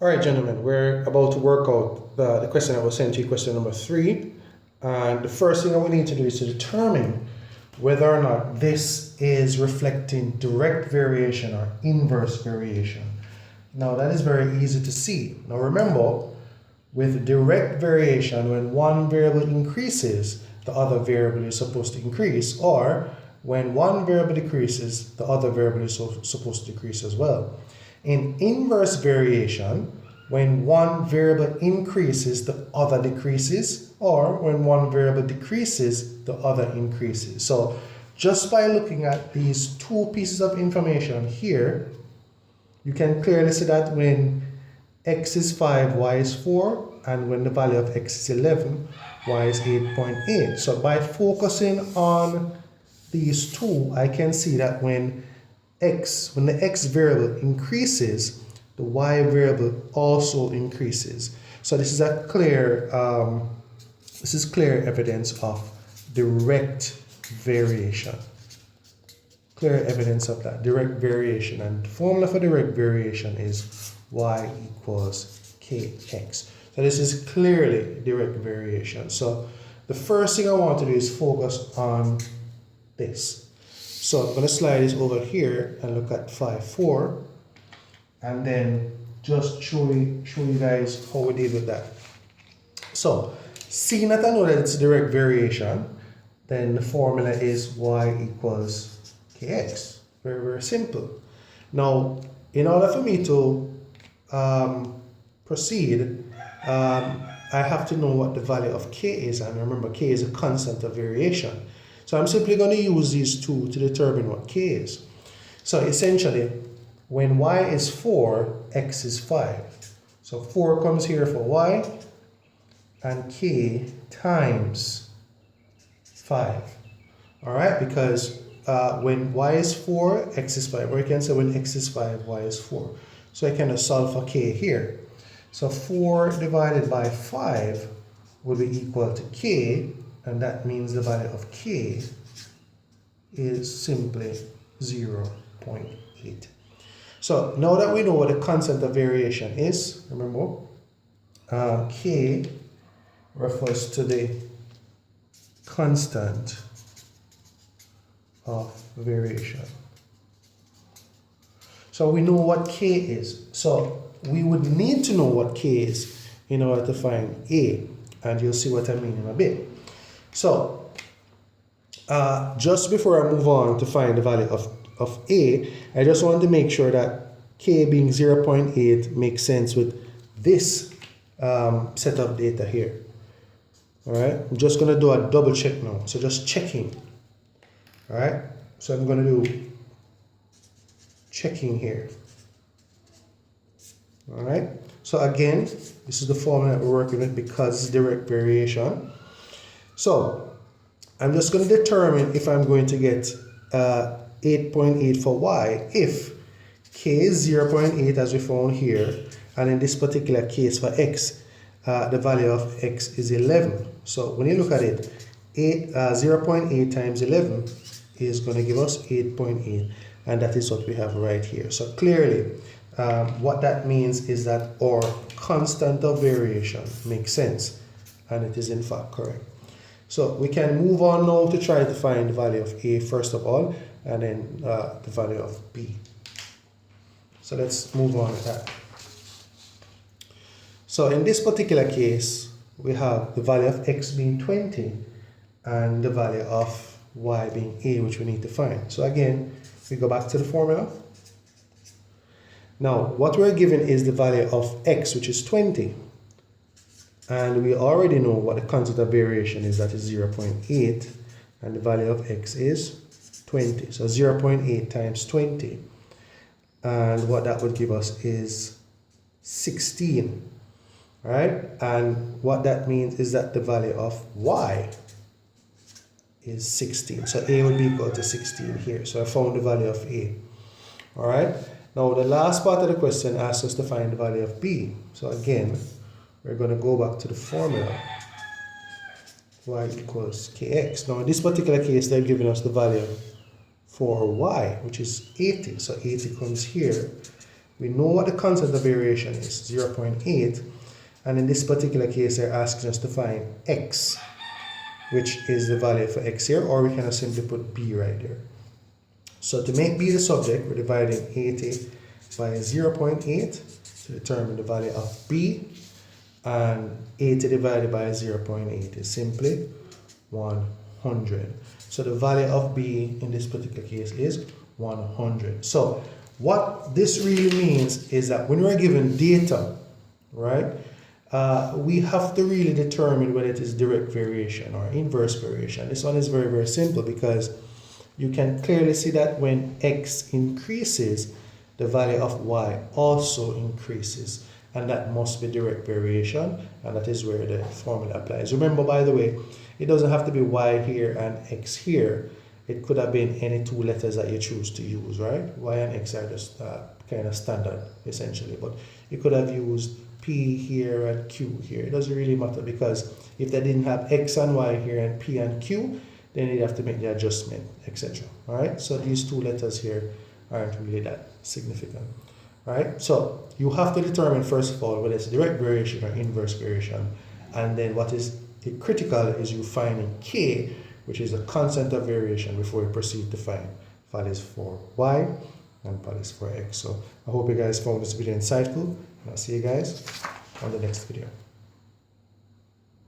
All right, gentlemen, we're about to work out the question that was sent to you, question number 3. And the first thing that we need to do is to determine whether or not this is reflecting direct variation or inverse variation. Now, that is very easy to see. Now, remember, with direct variation, when one variable increases, the other variable is supposed to increase, or when one variable decreases, the other variable is supposed to decrease as well. In inverse variation, when one variable increases, the other decreases, or when one variable decreases, the other increases. So just by looking at these two pieces of information here, you can clearly see that when x is 5, y is 4, and when the value of x is 11, y is 8.8. So by focusing on these two, I can see that when the x variable increases, the y variable also increases. So this is a clear evidence of direct variation. Clear evidence of that, direct variation. And the formula for direct variation is y equals kx. So this is clearly direct variation. So the first thing I want to do is focus on this. So I'm going to slide this over here and look at 5.4 and then just show you guys how we deal with that. So seeing that I know that it's direct variation, then the formula is y equals kx. Very, very simple. Now, in order for me to proceed, I have to know what the value of k is, and remember k is a constant of variation. So I'm simply going to use these two to determine what k is. So essentially, when y is 4, x is 5. So 4 comes here for y, and k times 5. All right, because when y is 4, x is 5. Or you can say when x is 5, y is 4. So I can solve for k here. So 4 divided by 5 will be equal to k, and that means the value of k is simply 0.8. So now that we know what the constant of variation is, remember, k refers to the constant of variation. So we know what k is. So we would need to know what k is in order to find a, and you'll see what I mean in a bit. So just before I move on to find the value of a, I just want to make sure that k being 0.8 makes sense with this set of data here. All right, I'm just going to do a double check now. So just checking. All right, so I'm going to do checking here. All right, so again, this is the formula that we're working with because it's direct variation. So I'm just going to determine if I'm going to get 8.8 for y if k is 0.8 as we found here, and in this particular case for x, the value of x is 11. So when you look at it, 0.8 times 11 is going to give us 8.8, and that is what we have right here. So clearly, what that means is that our constant of variation makes sense, and it is in fact correct. So we can move on now to try to find the value of a first of all, and then the value of b. So let's move on with that. So in this particular case, we have the value of x being 20 and the value of y being a, which we need to find. So again, we go back to the formula. Now, what we're given is the value of x, which is 20. And we already know what the constant of variation is, that is 0.8, and the value of x is 20. So 0.8 times 20, and what that would give us is 16, right? And what that means is that the value of y is 16. So a would be equal to 16 here. So I found the value of a. All right. Now the last part of the question asks us to find the value of b. So again, we're going to go back to the formula, y equals kx. Now in this particular case, they're giving us the value for y, which is 80. So 80 comes here. We know what the constant of variation is, 0.8, and in this particular case they're asking us to find x, which is the value for x here, or we can simply put b right there. So to make b the subject, we're dividing 80 by 0.8 to determine the value of b, and 80 divided by 0.8 is simply 100. So the value of b in this particular case is 100. So what this really means is that when we're given data, right, we have to really determine whether it is direct variation or inverse variation. This one is very, very simple because you can clearly see that when x increases, the value of y also increases, and that must be direct variation, and that is where the formula applies. Remember, by the way, it doesn't have to be y here and x here. It could have been any two letters that you choose to use, right? Y and x are just kind of standard, essentially, but you could have used p here and q here. It doesn't really matter, because if they didn't have x and y here and p and q, then you'd have to make the adjustment, etc. All right, so these two letters here aren't really that significant. All right, so you have to determine first of all whether it's direct variation or inverse variation, and then what is critical is you finding k, which is the constant of variation, before you proceed to find values for y and values for x. So I hope you guys found this video insightful, and I'll see you guys on the next video.